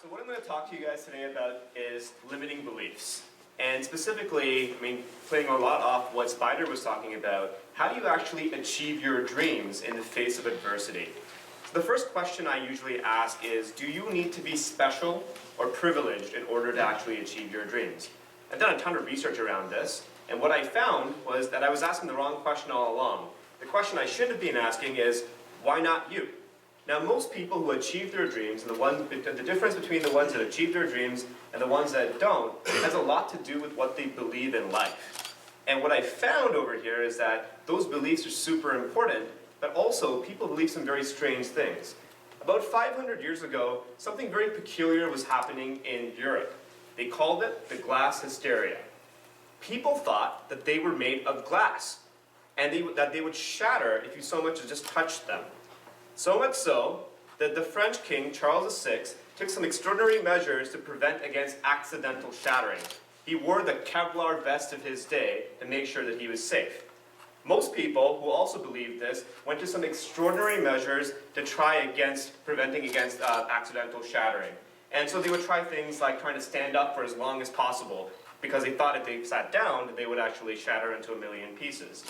So what I'm going to talk to you guys today about is limiting beliefs. And specifically, playing a lot off what Spider was talking about, how do you actually achieve your dreams in the face of adversity? So the first question I usually ask is, do you need to be special or privileged in order to actually achieve your dreams? I've done a ton of research around this, and what I found was that I was asking the wrong question all along. The question I should have been asking is, why not you? Now, most people who achieve their dreams, and the difference between the ones that achieve their dreams and the ones that don't, has a lot to do with what they believe in life. And what I found over here is that those beliefs are super important, but also people believe some very strange things. About 500 years ago, something very peculiar was happening in Europe. They called it the glass hysteria. People thought that they were made of glass, and that they would shatter if you so much as just touched them. So much so that the French king, Charles VI, took some extraordinary measures to prevent against accidental shattering. He wore the Kevlar vest of his day to make sure that he was safe. Most people who also believed this went to some extraordinary measures to try against preventing against accidental shattering. And so they would try things like trying to stand up for as long as possible, because they thought if they sat down, they would actually shatter into a million pieces.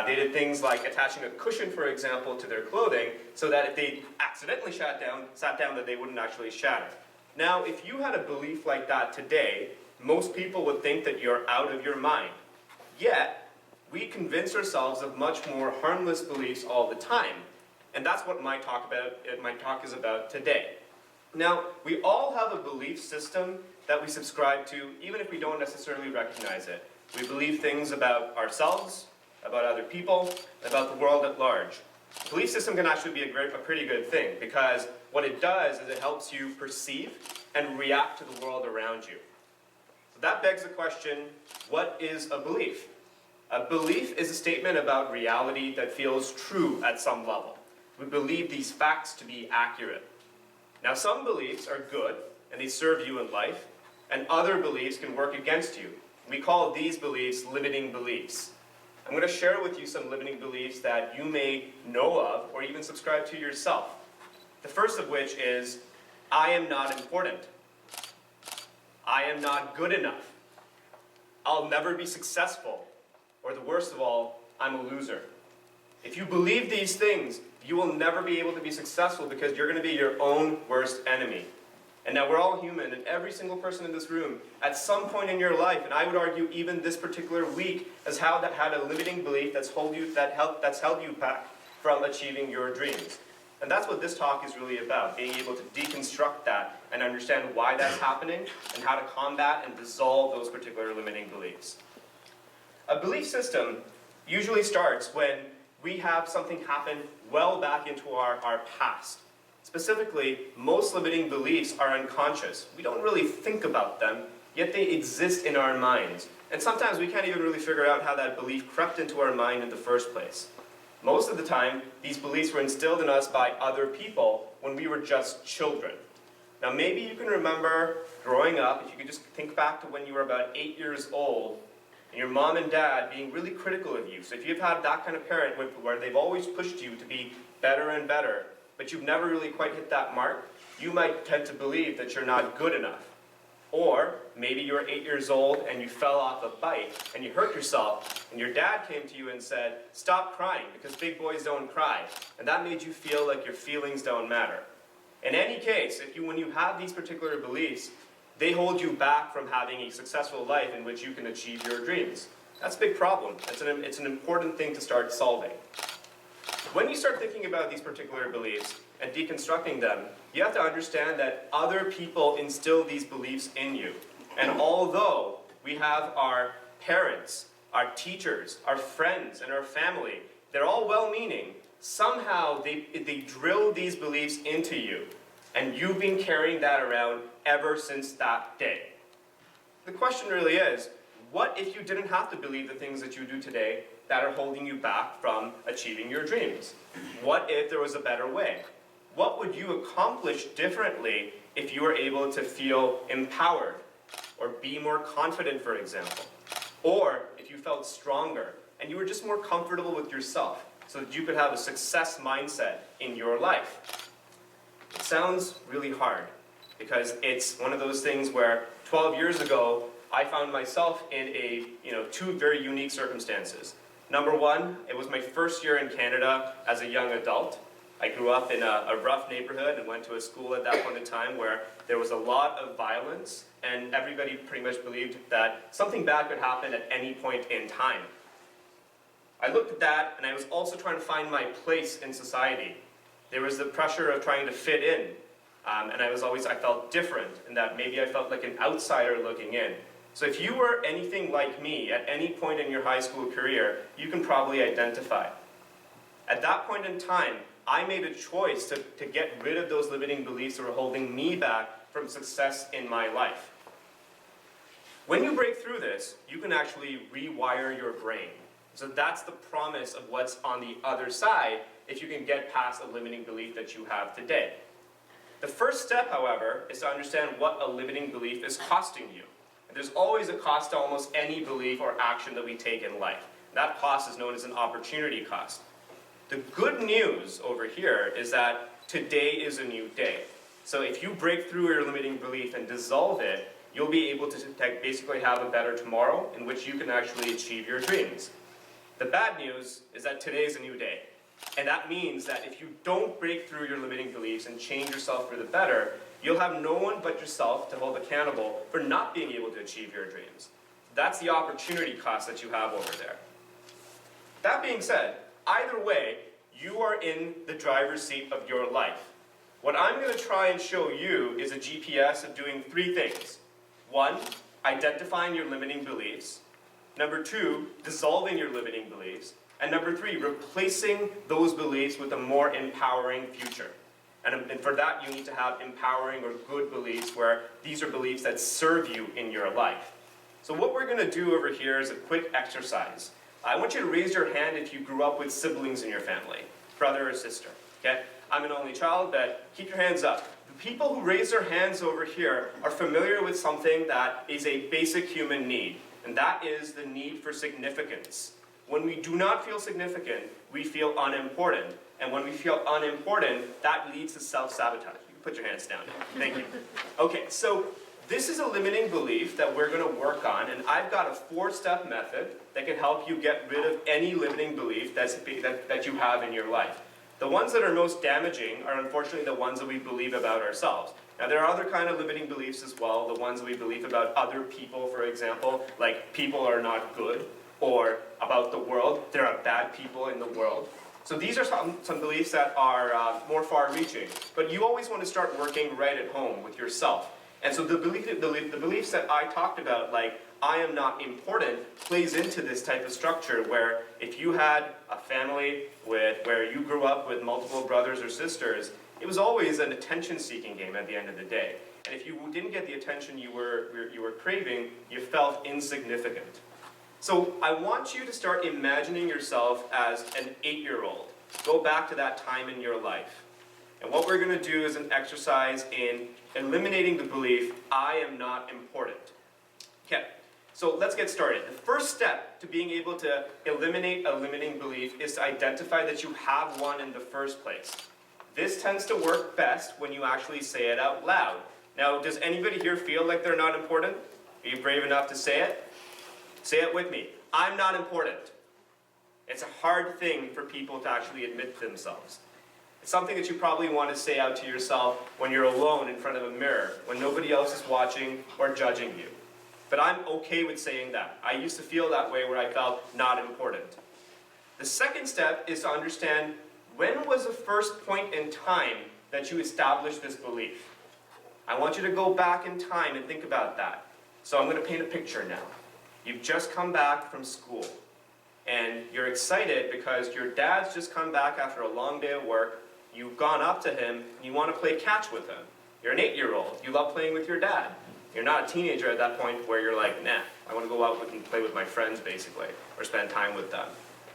They did things like attaching a cushion, for example, to their clothing, so that if they accidentally sat down, that they wouldn't actually shatter. Now, if you had a belief like that today, most people would think that you're out of your mind. Yet, we convince ourselves of much more harmless beliefs all the time. And that's what my talk is about today. Now, we all have a belief system that we subscribe to, even if we don't necessarily recognize it. We believe things about ourselves, about other people, about the world at large. A belief system can actually be a pretty good thing, because what it does is it helps you perceive and react to the world around you. So that begs the question, what is a belief? A belief is a statement about reality that feels true at some level. We believe these facts to be accurate. Now, some beliefs are good, and they serve you in life, and other beliefs can work against you. We call these beliefs limiting beliefs. I'm going to share with you some limiting beliefs that you may know of or even subscribe to yourself. The first of which is, I am not important. I am not good enough. I'll never be successful. Or the worst of all, I'm a loser. If you believe these things, you will never be able to be successful, because you're going to be your own worst enemy. And now we're all human, and every single person in this room, at some point in your life, and I would argue even this particular week, has had a limiting belief that's held you back from achieving your dreams. And that's what this talk is really about, being able to deconstruct that and understand why that's happening, and how to combat and dissolve those particular limiting beliefs. A belief system usually starts when we have something happen well back into our past. Specifically, most limiting beliefs are unconscious. We don't really think about them, yet they exist in our minds. And sometimes we can't even really figure out how that belief crept into our mind in the first place. Most of the time, these beliefs were instilled in us by other people when we were just children. Now, maybe you can remember growing up, if you could just think back to when you were about 8 years old, and your mom and dad being really critical of you. So if you've had that kind of parent where they've always pushed you to be better and better, but you've never really quite hit that mark, you might tend to believe that you're not good enough. Or maybe you were 8 years old and you fell off a bike and you hurt yourself, and your dad came to you and said, stop crying, because big boys don't cry. And that made you feel like your feelings don't matter. In any case, when you have these particular beliefs, they hold you back from having a successful life in which you can achieve your dreams. That's a big problem. It's an important thing to start solving. When you start thinking about these particular beliefs and deconstructing them, you have to understand that other people instill these beliefs in you. And although we have our parents, our teachers, our friends, and our family, they're all well-meaning, somehow they drill these beliefs into you. And you've been carrying that around ever since that day. The question really is, what if you didn't have to believe the things that you do today that are holding you back from achieving your dreams? What if there was a better way? What would you accomplish differently if you were able to feel empowered, or be more confident, for example? Or if you felt stronger and you were just more comfortable with yourself, so that you could have a success mindset in your life? It sounds really hard. because it's one of those things where 12 years ago, I found myself in two very unique circumstances. Number one, it was my first year in Canada as a young adult. I grew up in a rough neighborhood and went to a school at that point in time where there was a lot of violence, and everybody pretty much believed that something bad could happen at any point in time. I looked at that, and I was also trying to find my place in society. There was the pressure of trying to fit in, and I felt different, in that maybe I felt like an outsider looking in. So if you were anything like me at any point in your high school career, you can probably identify. At that point in time, I made a choice to get rid of those limiting beliefs that were holding me back from success in my life. When you break through this, you can actually rewire your brain. So that's the promise of what's on the other side if you can get past a limiting belief that you have today. The first step, however, is to understand what a limiting belief is costing you. And there's always a cost to almost any belief or action that we take in life. That cost is known as an opportunity cost. The good news over here is that today is a new day. So if you break through your limiting belief and dissolve it, you'll be able to basically have a better tomorrow in which you can actually achieve your dreams. The bad news is that today is a new day. And that means that if you don't break through your limiting beliefs and change yourself for the better, you'll have no one but yourself to hold accountable for not being able to achieve your dreams. That's the opportunity cost that you have over there. That being said, either way, you are in the driver's seat of your life. What I'm going to try and show you is a GPS of doing three things. One, identifying your limiting beliefs. Number two, dissolving your limiting beliefs. And number three, replacing those beliefs with a more empowering future. And for that, you need to have empowering or good beliefs where these are beliefs that serve you in your life. So what we're going to do over here is a quick exercise. I want you to raise your hand if you grew up with siblings in your family, brother or sister. Okay? I'm an only child, but keep your hands up. The people who raise their hands over here are familiar with something that is a basic human need, and that is the need for significance. When we do not feel significant, we feel unimportant. And when we feel unimportant, that leads to self-sabotage. You can put your hands down now. Thank you. Okay, so this is a limiting belief that we're going to work on, and I've got a 4-step method that can help you get rid of any limiting belief that you have in your life. The ones that are most damaging are unfortunately the ones that we believe about ourselves. Now there are other kind of limiting beliefs as well, the ones that we believe about other people, for example, like people are not good, or about the world, there are bad people in the world. So these are some beliefs that are more far-reaching, but you always want to start working right at home with yourself. And so the beliefs that I talked about, like I am not important, plays into this type of structure where if you had a family where you grew up with multiple brothers or sisters, it was always an attention-seeking game at the end of the day. And if you didn't get the attention you were craving, you felt insignificant. So I want you to start imagining yourself as an 8-year-old. Go back to that time in your life. And what we're going to do is an exercise in eliminating the belief, I am not important. Okay, so let's get started. The first step to being able to eliminate a limiting belief is to identify that you have one in the first place. This tends to work best when you actually say it out loud. Now, does anybody here feel like they're not important? Are you brave enough to say it? Say it with me. I'm not important. It's a hard thing for people to actually admit to themselves. It's something that you probably want to say out to yourself when you're alone in front of a mirror, when nobody else is watching or judging you. But I'm okay with saying that. I used to feel that way where I felt not important. The second step is to understand when was the first point in time that you established this belief. I want you to go back in time and think about that. So I'm going to paint a picture now. You've just come back from school, and you're excited because your dad's just come back after a long day of work. You've gone up to him, and you want to play catch with him. You're an 8-year-old. You love playing with your dad. You're not a teenager at that point where you're like, nah, I want to go out and play with my friends, basically, or spend time with them.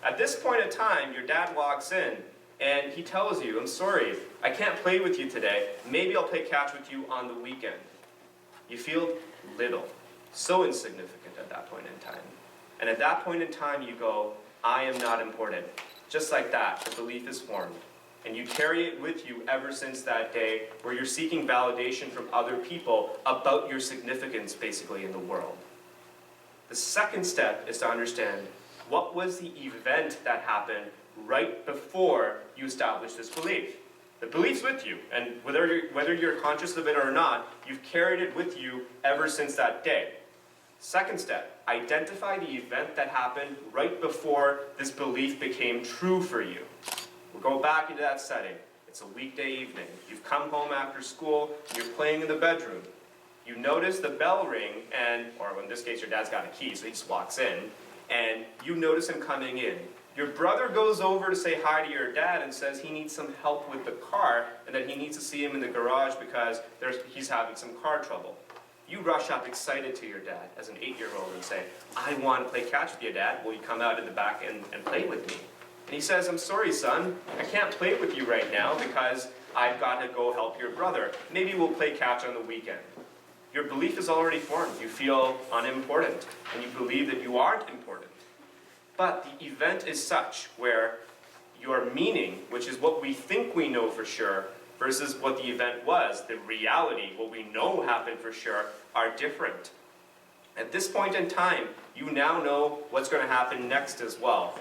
At this point in time, your dad walks in, and he tells you, I'm sorry, I can't play with you today. Maybe I'll play catch with you on the weekend. You feel little, so insignificant at that point in time. And at that point in time, you go, I am not important. Just like that, the belief is formed. and you carry it with you ever since that day, where you're seeking validation from other people about your significance, basically, in the world. The second step is to understand what was the event that happened right before you established this belief. The belief's with you, and whether you're conscious of it or not, you've carried it with you ever since that day. Second step, identify the event that happened right before this belief became true for you. We'll go back into that setting. It's a weekday evening. You've come home after school, and you're playing in the bedroom. You notice the bell ring, or in this case your dad's got a key, so he just walks in, and you notice him coming in. Your brother goes over to say hi to your dad and says he needs some help with the car, and that he needs to see him in the garage because he's having some car trouble. You rush up excited to your dad as an 8-year-old and say, I want to play catch with you, Dad. Will you come out in the back and play with me? And he says, I'm sorry, son. I can't play with you right now because I've got to go help your brother. Maybe we'll play catch on the weekend. Your belief is already formed. You feel unimportant, and you believe that you aren't important. But the event is such where your meaning, which is what we think we know for sure, versus what the event was, the reality, what we know happened for sure, are different. At this point in time, you now know what's going to happen next as well.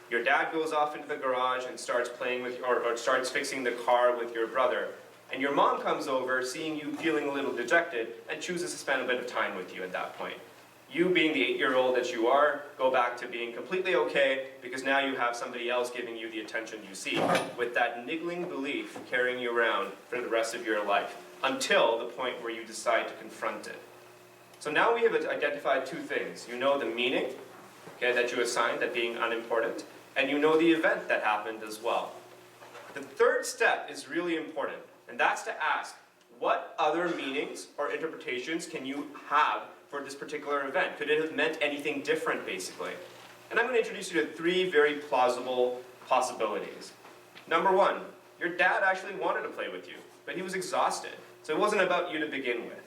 Your dad goes off into the garage and starts playing with, or starts fixing the car with your brother. And your mom comes over, seeing you feeling a little dejected, and chooses to spend a bit of time with you at that point. You, being the 8-year-old that you are, go back to being completely okay, because now you have somebody else giving you the attention you seek, with that niggling belief carrying you around for the rest of your life, until the point where you decide to confront it. So now we have identified two things. You know the meaning, okay, that you assigned, that being unimportant, and you know the event that happened as well. The third step is really important, and that's to ask, what other meanings or interpretations can you have for this particular event? Could it have meant anything different, basically? And I'm going to introduce you to 3 very plausible possibilities. Number 1, your dad actually wanted to play with you, but he was exhausted, so it wasn't about you to begin with.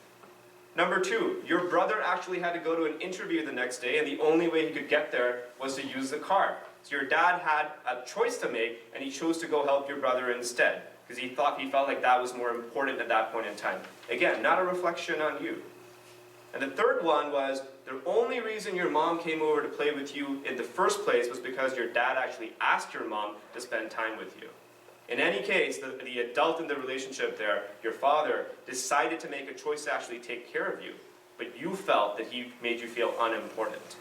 Number 2, your brother actually had to go to an interview the next day, and the only way he could get there was to use the car. So your dad had a choice to make, and he chose to go help your brother instead, because he felt like that was more important at that point in time. Again, not a reflection on you. And the third one was, the only reason your mom came over to play with you in the first place was because your dad actually asked your mom to spend time with you. In any case, the adult in the relationship there, your father, decided to make a choice to actually take care of you, but you felt that he made you feel unimportant.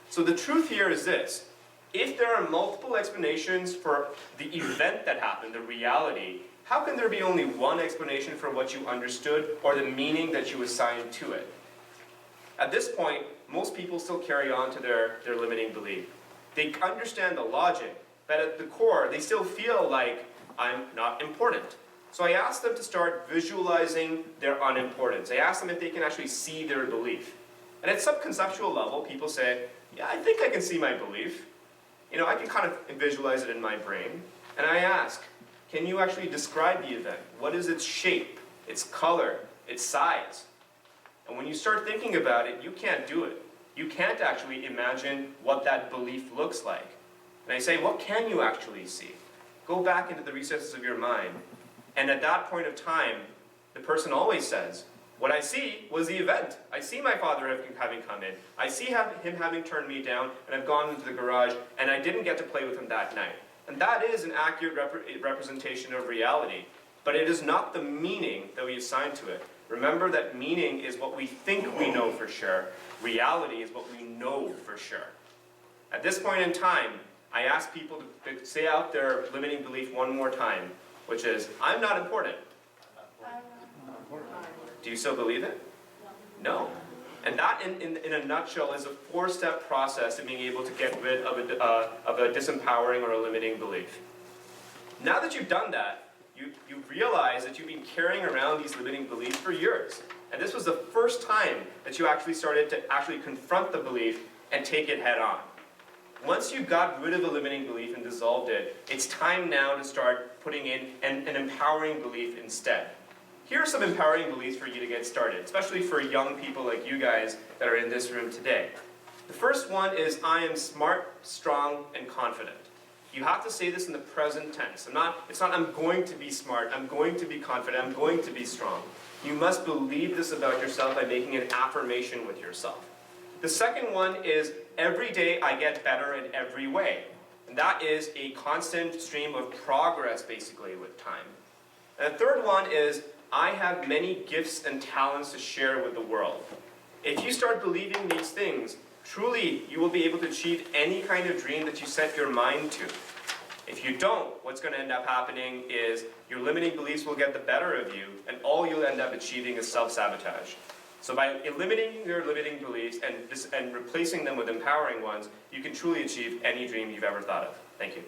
So the truth here is this: if there are multiple explanations for the event that happened, the reality, how can there be only one explanation for what you understood or the meaning that you assigned to it? At this point, most people still carry on to their limiting belief. They understand the logic, but at the core, they still feel like, I'm not important. So I ask them to start visualizing their unimportance. I ask them if they can actually see their belief. And at some conceptual level, people say, yeah, I think I can see my belief. You know, I can kind of visualize it in my brain. And I ask, can you actually describe the event? What is its shape, its color, its size? And when you start thinking about it, you can't do it. You can't actually imagine what that belief looks like. And I say, what can you actually see? Go back into the recesses of your mind. And at that point of time, the person always says, what I see was the event. I see my father having come in. I see him having turned me down, and I've gone into the garage, and I didn't get to play with him that night. And that is an accurate representation of reality. But it is not the meaning that we assign to it. Remember that meaning is what we think we know for sure. Reality is what we know for sure. At this point in time, I ask people to say out their limiting belief one more time, which is, I'm not important. Do you still believe it? No. And that, in a nutshell, is a 4-step process of being able to get rid of a disempowering or a limiting belief. Now that you've done that, you realize that you've been carrying around these limiting beliefs for years. And this was the first time that you actually started to actually confront the belief and take it head on. Once you got rid of a limiting belief and dissolved it, it's time now to start putting in an empowering belief instead. Here are some empowering beliefs for you to get started, especially for young people like you guys that are in this room today. The first one is, I am smart, strong, and confident. You have to say this in the present tense. It's not I'm going to be smart, I'm going to be confident, I'm going to be strong. You must believe this about yourself by making an affirmation with yourself. The second one is, every day I get better in every way. And that is a constant stream of progress, basically, with time. And the third one is, I have many gifts and talents to share with the world. If you start believing these things, truly you will be able to achieve any kind of dream that you set your mind to. If you don't, what's going to end up happening is your limiting beliefs will get the better of you, and all you'll end up achieving is self-sabotage. So by eliminating your limiting beliefs and replacing them with empowering ones, you can truly achieve any dream you've ever thought of. Thank you.